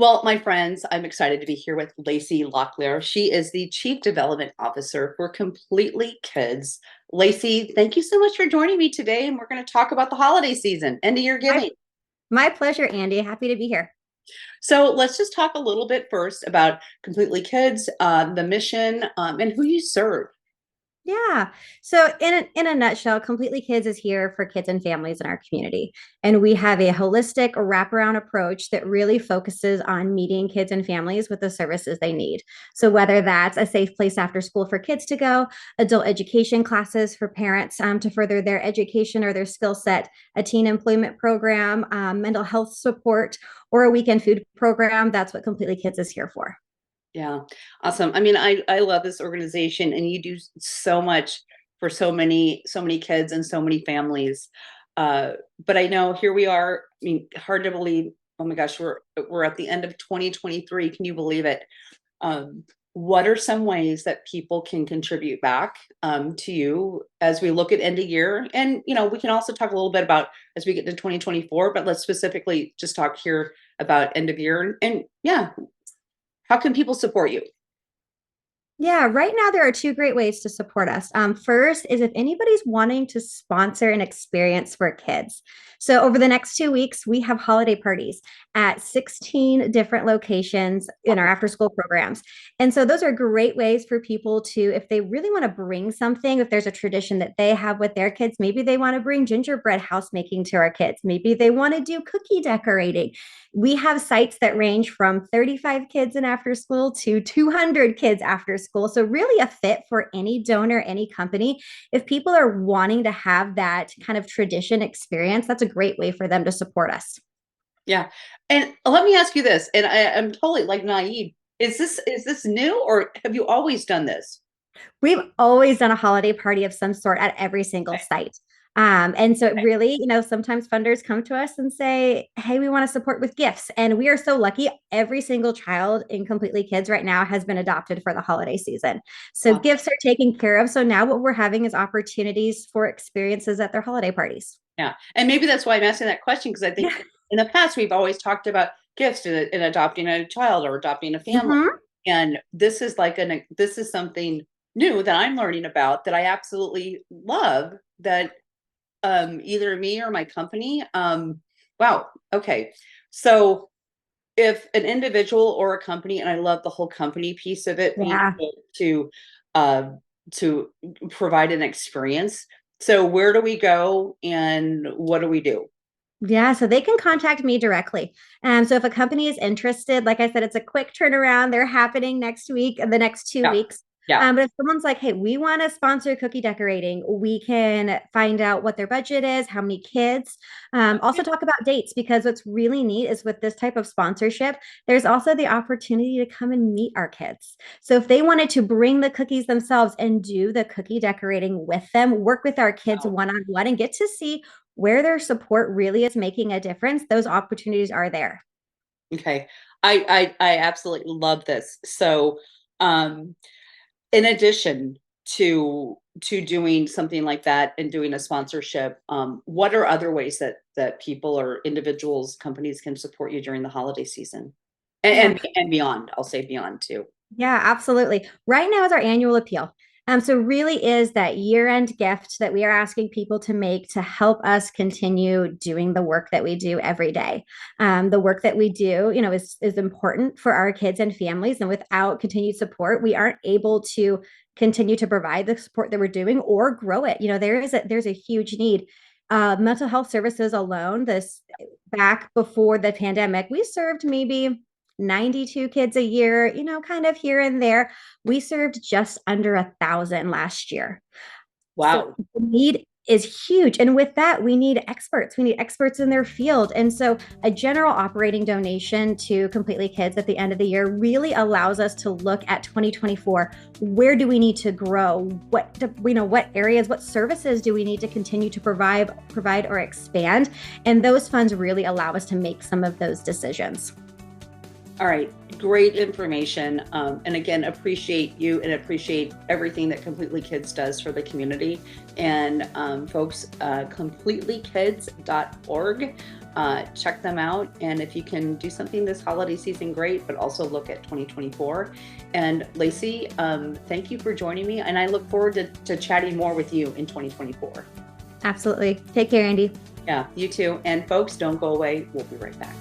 Well, my friends, I'm excited to be here with Lacey Locklear. She is the Chief Development Officer for Completely Kids. Lacey, thank you so much for joining me today. And we're going to talk about the holiday season, end of year My, giving. my pleasure, Andy. Happy to be here. So let's just talk a little bit first about Completely Kids, the mission, and who you serve. Yeah. So in a nutshell, Completely Kids is here for kids and families in our community. And we have a holistic wraparound approach that really focuses on meeting kids and families with the services they need. So whether that's a safe place after school for kids to go, adult education classes for parents to further their education or their skill set, a teen employment program, mental health support, or a weekend food program, that's what Completely Kids is here for. Yeah, awesome. I mean, I love this organization, and you do so much for so many kids and so many families. But I know here we are. I mean, hard to believe. Oh my gosh, we're at the end of 2023. Can you believe it? Um, what are some ways that people can contribute back to you as we look at end of year? And we can also talk a little bit about as we get to 2024. But let's specifically just talk here about end of year. And yeah, how can people support you? Yeah, right now there are two great ways to support us. First is if anybody's wanting to sponsor an experience for kids. So over the next 2 weeks, we have holiday parties at 16 different locations in our after school programs. And so those are great ways for people to, if they really want to bring something, if there's a tradition that they have with their kids, maybe they want to bring gingerbread house making to our kids. Maybe they want to do cookie decorating. We have sites that range from 35 kids in after school to 200 kids after school. So, really a fit for any donor, any company. If people are wanting to have that kind of tradition experience, that's a great way for them to support us. Yeah. And let me ask you this, and I'm totally like naive. Is this new or have you always done this? We've always done a holiday party of some sort at every single Okay. site. And so it really, sometimes funders come to us and say, hey, we want to support with gifts. And we are so lucky. Every single child in Completely Kids right now has been adopted for the holiday season. So Wow. gifts are taken care of. So now what we're having is opportunities for experiences at their holiday parties. Yeah. And maybe that's why I'm asking that question, because I think Yeah. in the past we've always talked about gifts in adopting a child or adopting a family. Mhm. And this is something new that I'm learning about that I absolutely love that either me or my company. Wow. Okay. So if an individual or a company, and I love the whole company piece of it, being Yeah. able uh, to provide an experience. So where do we go and what do we do? Yeah, so they can contact me directly. So if a company is interested, like I said, it's a quick turnaround. They're happening next week and the next two Yeah, weeks. yeah. But if someone's like, hey, we want to sponsor cookie decorating, we can find out what their budget is, how many kids. Also talk about dates because what's really neat is with this type of sponsorship, there's also the opportunity to come and meet our kids. So if they wanted to bring the cookies themselves and do the cookie decorating with them, work with our kids Wow. one on one and get to see where their support really is making a difference, those opportunities are there. Okay. I absolutely love this. So, um, in addition to doing something like that and doing a sponsorship, what are other ways that people or individuals, companies can support you during the holiday season Yeah, and beyond? I'll say beyond too. yeah, absolutely. Right now is our annual appeal. So really is that year-end gift that we are asking people to make to help us continue doing the work that we do every day. The work that we do, is important for our kids and families. And without continued support, we aren't able to continue to provide the support that we're doing or grow it. There's a huge need. Mental health services alone, this back before the pandemic, we served maybe 92 kids a year, kind of here and there. We served just under 1,000 last year. So Wow. the need is huge. And with that, we need experts. We need experts in their field. And so a general operating donation to Completely Kids at the end of the year really allows us to look at 2024. Where do we need to grow? What areas, what services do we need to continue to provide or expand? And those funds really allow us to make some of those decisions. All right, great information. And again, appreciate you and appreciate everything that Completely Kids does for the community. And folks, completelykids.org. Check them out. And if you can do something this holiday season, great, but also look at 2024. And Lacey, thank you for joining me. And I look forward to chatting more with you in 2024. Absolutely. Take care, Andy. Yeah, you too. And folks, don't go away. We'll be right back.